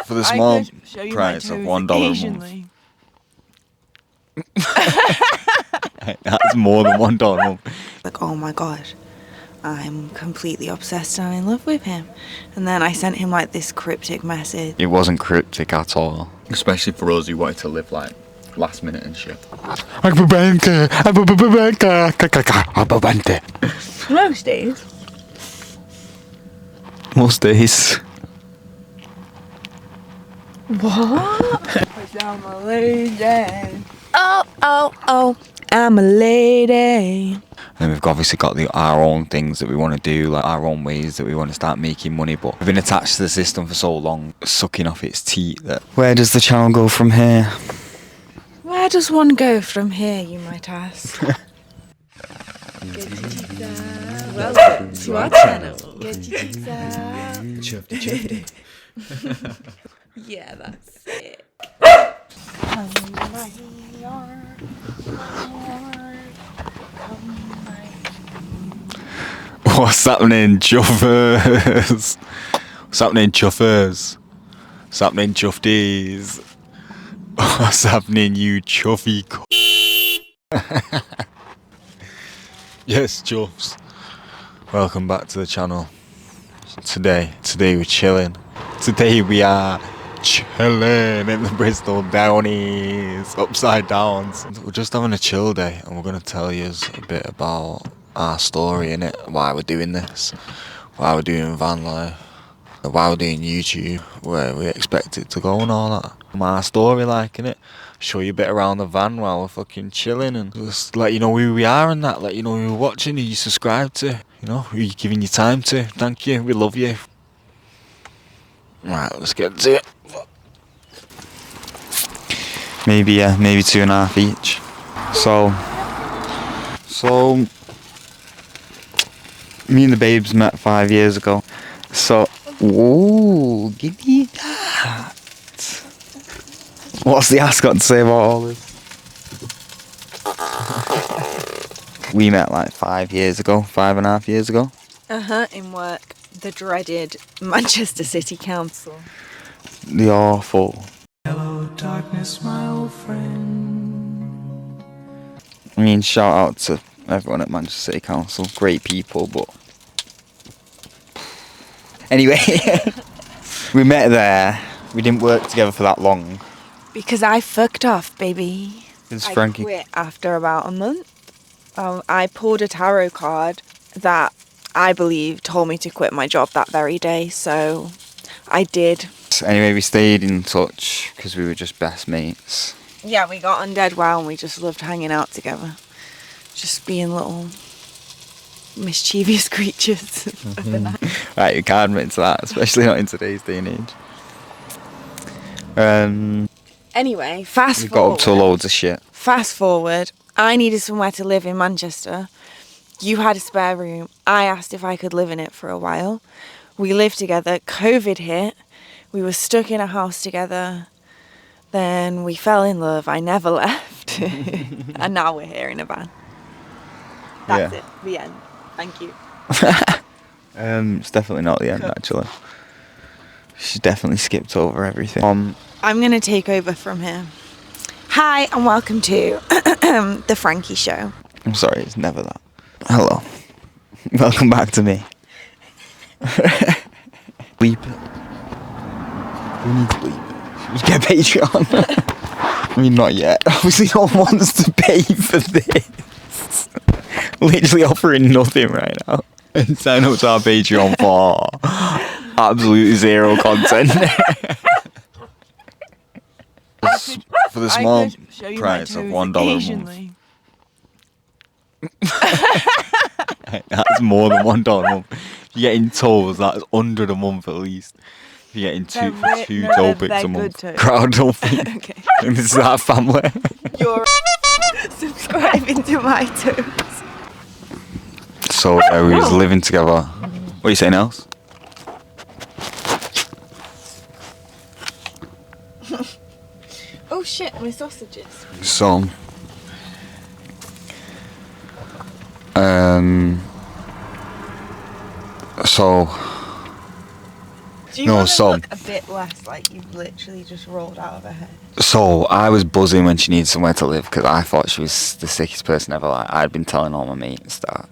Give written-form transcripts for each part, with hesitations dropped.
For the small price of $1 a month. That's more than $1 a month. Like, oh my gosh, I'm completely obsessed and in love with him. And then I sent him like this cryptic message. It wasn't cryptic at all. Especially for us who wanted to live like last minute and shit. Most days. Most days. What? I'm a lady. Oh, oh, oh, I'm a lady. And we've obviously got our own things that we want to do, like our own ways that we want to start making money, but we've been attached to the system for so long, sucking off its teeth, that where does the channel go from here? Where does one go from here, you might ask? Welcome to our channel. Yeah, that's it. What's happening, chuffers? What's happening, chuffers? What's happening, chufties? What's happening, you chuffy Yes, chuffs. Welcome back to the channel. Today we're chilling. Today we are chilling in the Bristol Downies, upside downs. We're just having a chill day, and we're gonna tell you a bit about our story, innit? Why we're doing this, why we're doing van life, why we're doing YouTube, where we expect it to go and all that. My story, like, innit? Show you a bit around the van while we're fucking chilling, and just let you know who we are and that, let you know who you're watching, who you subscribe to, you know, who you're giving your time to. Thank you, we love you. Right, let's get to it. Maybe 2.5 each. So me and the babes met 5 years ago. So, whoa, give me that. What's the ass got to say about all this? We met like 5 years ago, 5.5 years ago. In work. The dreaded Manchester City Council. The awful. Hello, darkness, my old friend. I mean, shout out to everyone at Manchester City Council. Great people, but... Anyway, we met there. We didn't work together for that long. Because I fucked off, baby. It's Frankie. I quit after about a month. I pulled a tarot card that I believe told me to quit my job that very day, so I did. Anyway, we stayed in touch because we were just best mates. Yeah, we got on dead well and we just loved hanging out together. Just being little mischievous creatures of the night. Right, you can't admit to that, especially not in today's day and age. Anyway, fast we forward. got up to loads of shit. Fast forward. I needed somewhere to live in Manchester. You had a spare room. I asked if I could live in it for a while. We lived together. COVID hit. We were stuck in a house together. Then we fell in love. I never left. And now we're here in a van. That's it. The end. Thank you. It's definitely not the end, actually. She definitely skipped over everything. I'm going to take over from here. Hi, and welcome to The Frankie Show. I'm sorry, it's never that. Hello. Welcome back to me. Bleep it. We need to bleep it. Should we get Patreon? I mean, not yet. Obviously, no one wants to pay for this. Literally offering nothing right now. And sign up to our Patreon for absolutely zero content. For the small price of $1 a month. That's more than $1 a month. If you're getting toes, that's $100 a month at least. If you're getting two toe picks a month. Crowd don't think. Okay. This is our family. You're subscribing to my toes. So we was living together. What are you saying else? Oh shit, my sausages. So Do you want to look a bit less like you've literally just rolled out of her head? So I was buzzing when she needed somewhere to live because I thought she was the sickest person ever. Like, I'd been telling all my mates that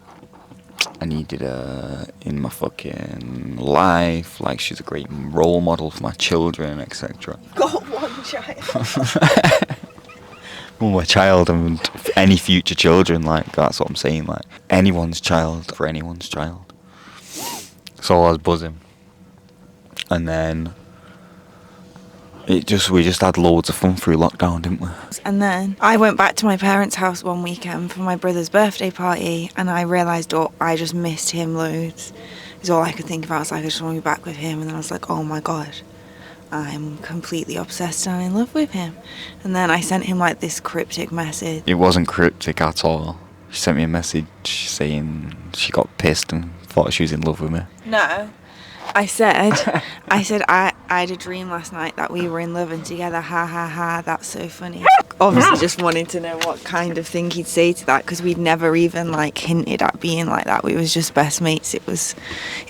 I needed her in my fucking life. Like, she's a great role model for my children, etc. Got one child. Well, my child and any future children, like, that's what I'm saying. Like, anyone's child for anyone's child. So I was buzzing. And then we just had loads of fun through lockdown, didn't we? And then I went back to my parents' house one weekend for my brother's birthday party, and I realised, I just missed him loads. Is all I could think about. It's like, I just want to be back with him. And then I was like, oh my god, I'm completely obsessed and in love with him. And then I sent him like this cryptic message. It wasn't cryptic at all. She sent me a message saying she got pissed and thought she was in love with me. No. I said I had a dream last night that we were in love and together, ha ha ha, that's so funny. Obviously just wanted to know what kind of thing he'd say to that, because we'd never even like hinted at being like that. We was just best mates. It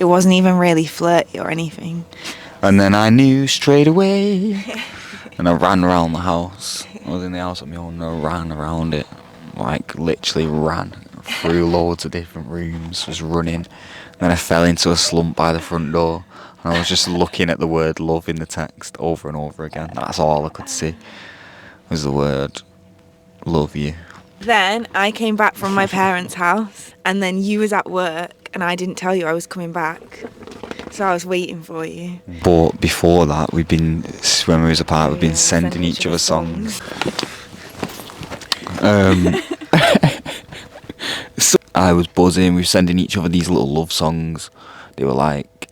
wasn't even really flirty or anything. And then I knew straight away. And I ran around the house. I was in the house on my own and I ran around it. Like, literally ran through loads of different rooms, was running. Then I fell into a slump by the front door, and I was just looking at the word love in the text over and over again. That's all I could see, was the word love you. Then I came back from my parents' house, and then you was at work, and I didn't tell you I was coming back. So I was waiting for you. But before that, when we was apart, we've been sending each other songs. So I was buzzing. We were sending each other these little love songs. They were like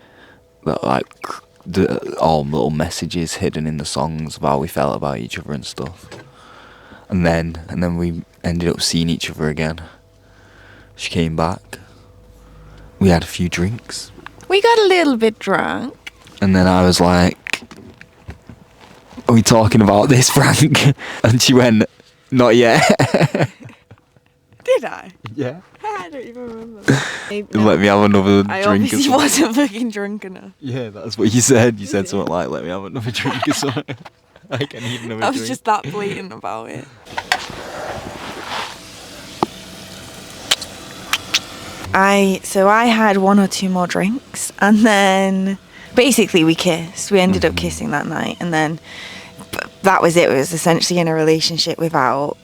all little messages hidden in the songs of how we felt about each other and stuff. And then we ended up seeing each other again. She came back. We had a few drinks. We got a little bit drunk. And then I was like, are we talking about this, Frank? And she went, not yet. Did I? Yeah. I don't even remember. Let me have another drink. I obviously wasn't fucking drunk enough. Yeah, that's what you said. You said something like, let me have another drink or something. I can need another drink. I was just that blatant about it. I had one or two more drinks, and then basically we kissed. We ended up kissing that night, and then that was it. It was essentially in a relationship without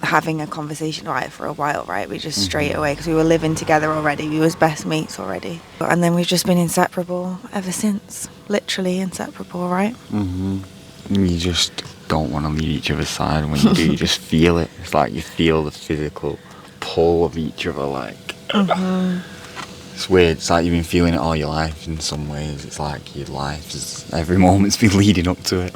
having a conversation about it for a while, right? We just straight away, because we were living together already. We was best mates already. And then we've just been inseparable ever since. Literally inseparable, right? You just don't want to leave each other's side, and when you do, you just feel it. It's like you feel the physical pull of each other, like... It's weird. It's like you've been feeling it all your life in some ways. It's like your life is... Every moment's been leading up to it.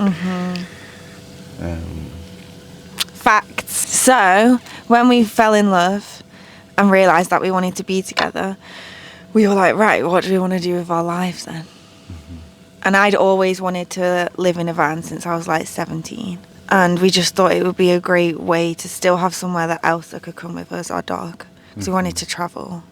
Facts. So, when we fell in love and realised that we wanted to be together, we were like, right, what do we want to do with our lives then? And I'd always wanted to live in a van since I was like 17. And we just thought it would be a great way to still have somewhere that Elsa could come with us, our dog. Because we wanted to travel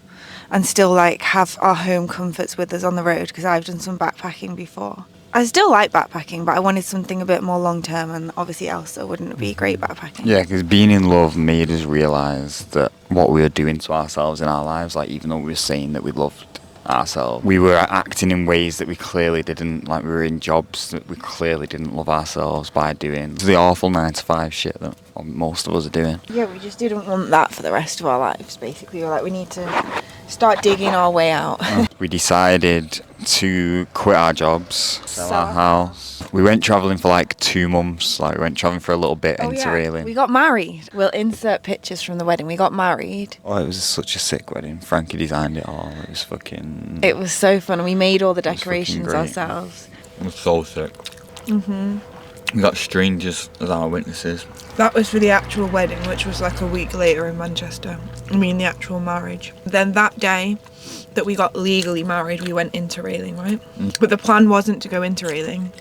and still like have our home comforts with us on the road, because I've done some backpacking before. I still like backpacking, but I wanted something a bit more long term, and obviously Elsa wouldn't be great backpacking. Yeah, because being in love made us realise that what we were doing to ourselves in our lives, like even though we were saying that we loved ourselves, we were acting in ways that we clearly didn't. Like, we were in jobs that we clearly didn't love ourselves by doing. The awful 9-to-5 shit that most of us are doing. Yeah, we just didn't want that for the rest of our lives, basically. We were like, we need to start digging our way out. We decided to quit our jobs, sell our house. We went travelling for like 2 months. Like, we went travelling for a little bit, interrailing. We got married. We'll insert pictures from the wedding. We got married. Oh, it was such a sick wedding. Frankie designed it all. It was fucking... It was so fun. We made all the decorations ourselves. It was so sick. We got strangers as our witnesses. That was for the actual wedding, which was like a week later in Manchester. I mean, the actual marriage. Then that day that we got legally married, we went interrailing, right? But the plan wasn't to go interrailing.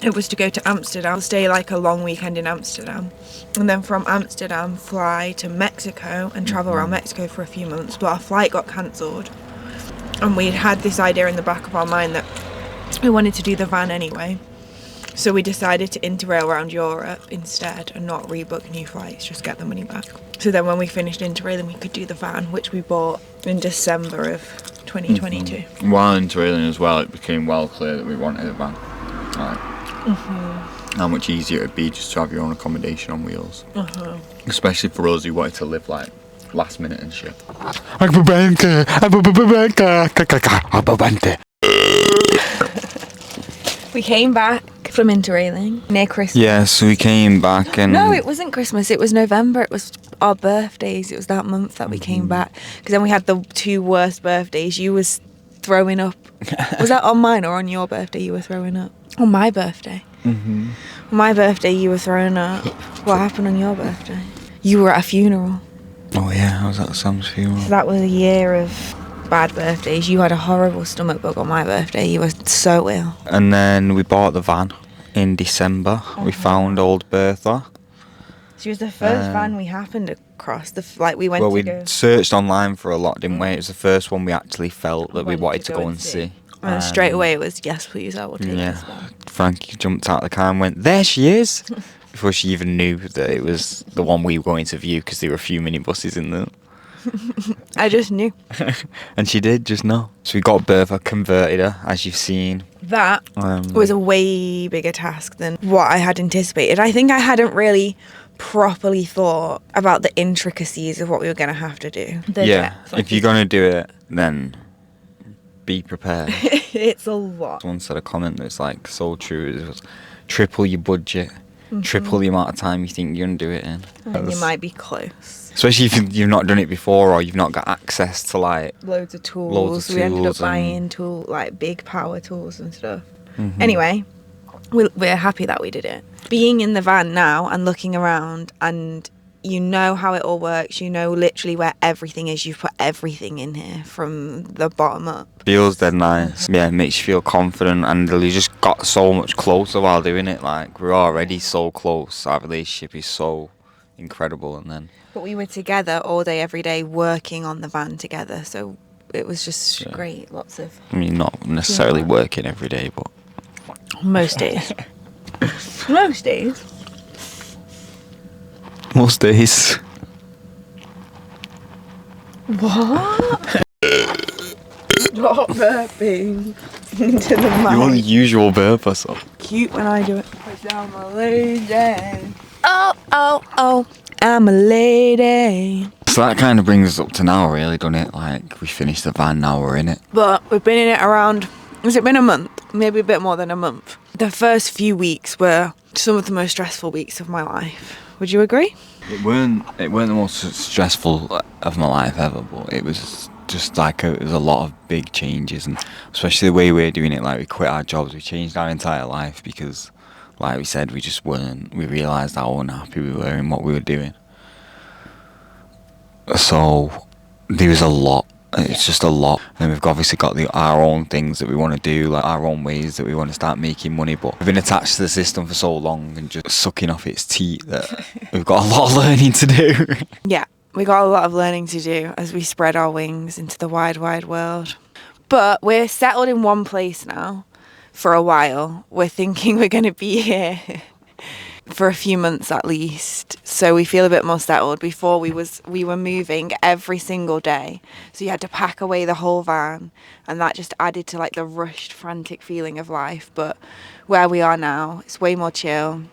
It was to go to Amsterdam, stay like a long weekend in Amsterdam. And then from Amsterdam, fly to Mexico and travel around Mexico for a few months. But our flight got cancelled. And we'd had this idea in the back of our mind that we wanted to do the van anyway. So we decided to interrail around Europe instead and not rebook new flights, just get the money back. So then when we finished interrailing, we could do the van, which we bought in December of 2022. While interrailing as well, it became well clear that we wanted a van. Like, how much easier it'd be just to have your own accommodation on wheels. Especially for us who wanted to live like last minute and shit. We came back from interrailing near Christmas. Yeah, so we came back and... No, it wasn't Christmas. It was November. It was our birthdays. It was that month that we came back. Because then we had the 2 worst birthdays. You was throwing up. Was that on mine or on your birthday you were throwing up? On my birthday. On my birthday you were throwing up. What happened on your birthday? You were at a funeral. Oh yeah, I was at Sam's funeral. So that was a year of bad birthdays. You had a horrible stomach bug on my birthday. You were so ill. And then we bought the van in December. We found old Bertha. She was the first van we happened across. We went Well, to we go. searched online for a lot, didn't we? It was the first one we actually felt that we wanted to go and see. And straight away it was, yes please, I will take this van. Frankie jumped out of the car and went, there she is! Before she even knew that it was the one we were going to view, because there were a few minibuses in there. I just knew. And she did just know. So we got Bertha, converted her, as you've seen. That was a way bigger task than what I had anticipated. I think I hadn't really properly thought about the intricacies of what we were going to have to do. If you're going to do it, then be prepared. It's a lot. Someone said a comment that's like so true. It was triple your budget, triple the amount of time you think you're going to do it in. And you might be close. Especially if you've not done it before or you've not got access to like Loads of tools. We ended up buying big power tools and stuff. Anyway, we're happy that we did it. Being in the van now and looking around, and you know how it all works, you know literally where everything is, you've put everything in here from the bottom up. Feels dead nice. Yeah, it makes you feel confident, and you just got so much closer while doing it. Like, we're already so close. Our relationship is so incredible. And then but we were together all day every day working on the van together, so it was just great. Lots of, I mean, not necessarily working every day, but most days. Most days. Most days. What? Stop burping into the mic. You're the usual burper, so Cute when I do it. I'm a lady. Oh, oh, oh, I'm a lady. So that kind of brings us up to now, really, doesn't it? Like, we finished the van, now we're in it. But we've been in it around, has it been a month? Maybe a bit more than a month. The first few weeks were some of the most stressful weeks of my life. Would you agree? It weren't the most stressful of my life ever, but it was just like it was a lot of big changes, and especially the way we're doing it. Like, we quit our jobs, we changed our entire life because, like we said, we realised how unhappy we were in what we were doing. So there was a lot. It's just a lot. And we've obviously got our own things that we want to do, like our own ways that we want to start making money. But we've been attached to the system for so long and just sucking off its teat that we've got a lot of learning to do. Yeah, we got a lot of learning to do as we spread our wings into the wide, wide world. But we're settled in one place now for a while. We're thinking we're going to be here for a few months at least, so we feel a bit more settled. Before we were moving every single day, so you had to pack away the whole van, and that just added to like the rushed, frantic feeling of life. But where we are now, it's way more chill,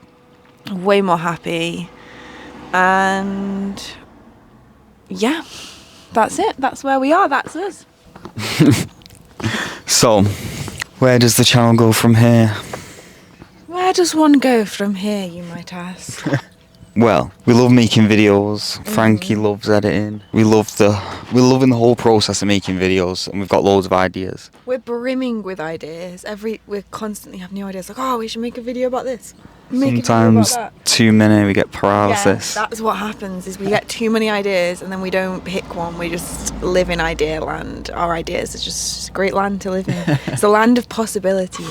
way more happy, and yeah, that's it. That's where we are. That's us. So, where does the channel go from here? Where does one go from here, you might ask? Well, we love making videos. Frankie loves editing. We're loving the whole process of making videos, and we've got loads of ideas. We're brimming with ideas. We constantly have new ideas. Like, oh, we should make a video about this. Sometimes too many, we get paralysis. Yeah, that's what happens. Is we get too many ideas, and then we don't pick one. We just live in idea land. Our ideas are just a great land to live in. It's a land of possibilities.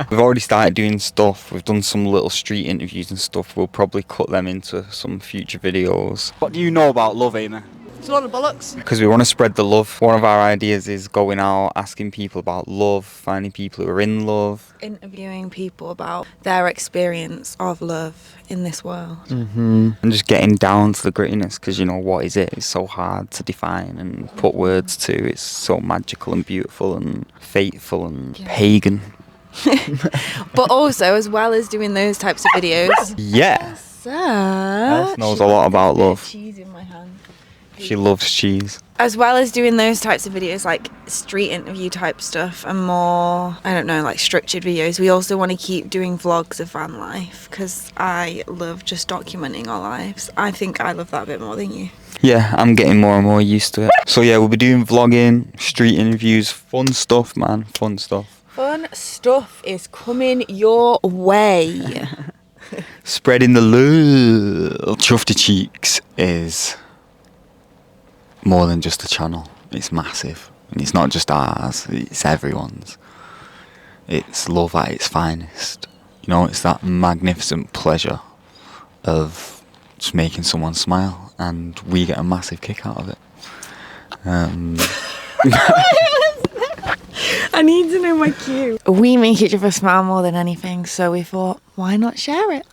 We've already started doing stuff. We've done some little street interviews and stuff. We'll probably cut them into some future videos. What do you know about love, Amy? It's a lot of bollocks. Because we want to spread the love. One of our ideas is going out, asking people about love, finding people who are in love. Interviewing people about their experience of love in this world. And just getting down to the grittiness, because you know, what is it? It's so hard to define and put words to. It's so magical and beautiful and fateful and pagan. But also, as well as doing those types of videos, Yeah. Elsa knows a lot about love. Cheese in my hand. She loves cheese. As well as doing those types of videos, like street interview type stuff and more, I don't know, like structured videos, we also want to keep doing vlogs of van life, because I love just documenting our lives. I think I love that a bit more than you. Yeah, I'm getting more and more used to it. So yeah, we'll be doing vlogging, street interviews, fun stuff, man, fun stuff. Fun stuff is coming your way. Spreading the love. Chuffed Cheeks is more than just a channel. It's massive. And it's not just ours, it's everyone's. It's love at its finest. You know, it's that magnificent pleasure of just making someone smile, and we get a massive kick out of it. I need to know my cue. We make each other smile more than anything, so we thought, why not share it?